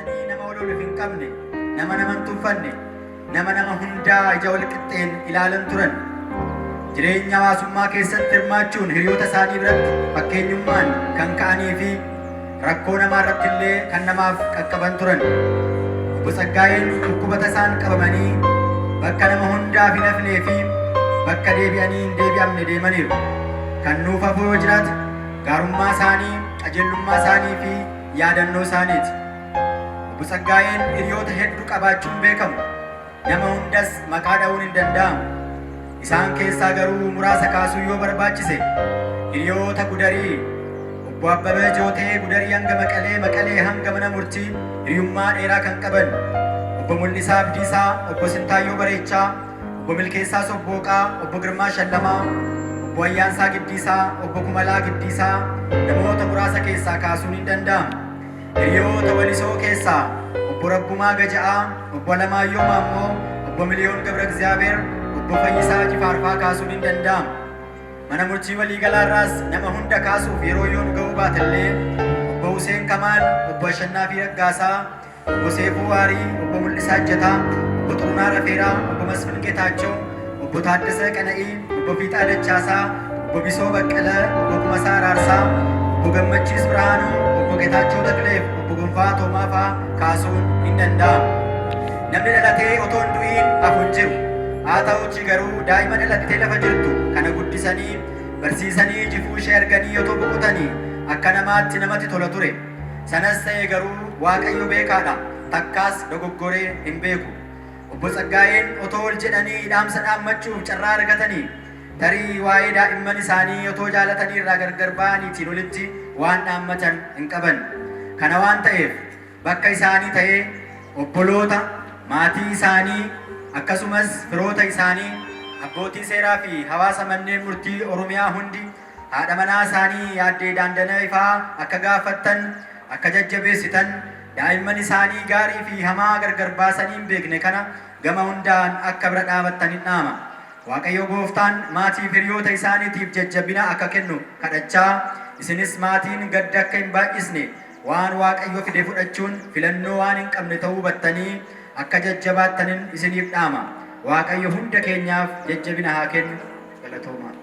jedhanii nama walooluf hin qabne, nama hin tuffanne, nama hundaa ija wal qixxeen ilaalan turan. Jireenya hawaasummaa keessatti hirmaachuun hiriyoota isaanii biratti fakkeenyummaan kan ka'anii fi rakkoo namaa irratti illee kan namaaf qaqqaban turan. Obbo Tsaggaayeen dhukkuba tasaan qabamanii bakka nama hundaaf hin hafnee fi bakka deebi'anii hin deebi'amne deemaniiru. Kan nuuf hafuu yoo jiraate gaarummaa isaanii, qajeelummaa isaanii fi yaadannoo isaaniiti. Obbo Tsaggaayeen hiriyoota hedduu qabaachuun beekamu. Nama hundas maqaa dha'uun hin danda'amu. Isaan keessaa garuu muraasa kaasuu yoo barbaachise hiriyoota Gudarii, Obbo Abbabee Jootee Gudarii hanga Maqalee, Maqalee hanga mana murtii hiriyummaa dheeraa kan qaban, Obbo Mul'isaa Abdiisaa, Obbo Sintaayyoo Bareechaa, Obbo Milkeessaa Sobbooqaa, Obbo Girmaa Shallamaa, Obbo Ayyaansaa Giddiisaa, Obbo Kumalaa Giddiisaa namoota muraasa keessaa kaasuun hin danda'amu. Hiriyoota Walisoo keessaa Obbo Rabbumaa Gaja'aa, Obbo Alamaayyoo Maammoo, Obbo Miliyoon Gabra Egzaabeer, Obbo Fayyisaa Jifaarfaa kaasuun hin danda'amu. Mana murtii waliigalaarraas nama hunda kaasuuf yeroo yoon ga'uu baatellee Obbo Huseen Kamaal, Obbo Ashannaa fi Raggaasaa, Obbo Seefuu Waarii, Obbo Mul'isaa Ajjataa, Obbo Xurunaa Rafeeraa, Obbo Masfin Geetaachoo, Obbo Taaddasee Qana'ii, Obbo Fiixaa Dachaasaa, Obbo Bisoo Baqqalee, Obbo Kumasaa Araarsaa, Obbo Gammachiis Birhaanuu, Obbo Geetaachoo Takleef, Obbo Gonfaa Toomaa fa'aa kaasuun hin danda'amu. Namni dhalatee otoo hin du'iin hafu hin jiru. Haa ta'uutii garuu daa'ima dhalattee lafa jirtu kana guddisanii barsiisanii jifuu ishee arganii otoo boqotanii akka namaatti namatti tola ture. Sanas ta'ee garuu Waaqayyo beekaadha, takkaas dogoggoree hin beeku. Obbo Tsaggaayeen otoo ol jedhanii dhaamsa dhaammachuuf carraa argatanii tarii waa'ee daa'imman isaanii otoo jaalatanii irraa gargar ba'aniitiin olitti waan dhaammatan hin qaban. Kana waan ta'eef bakka isaanii ta'ee obboloota, maatii isaanii akkasumas firoota isaanii, abbootii seeraa fi hawaasa manneen murtii Oromiyaa hundi haadha manaa isaanii yaaddee daandana ifaa akka gaafattan, akka jajjabeessitan, daa'imman isaanii gaarii fi hamaa gargar baasanii hin beekne kana gama hundaan akka bira dhaabattan hin dhaama. Waaqayyo Gooftaan maatii hiriyoota isaaniitiif jajjabina akka kennu kadhachaa, isinis maatiin gadda akka hin baay'isne waan Waaqayyo fide fudhachuun filannoo waan hin qabne ta'uu hubattanii akka jajjabaattanin isiniif dhaama. Waaqayyo hunda keenyaaf jajjabina haa kennu. Galatooma.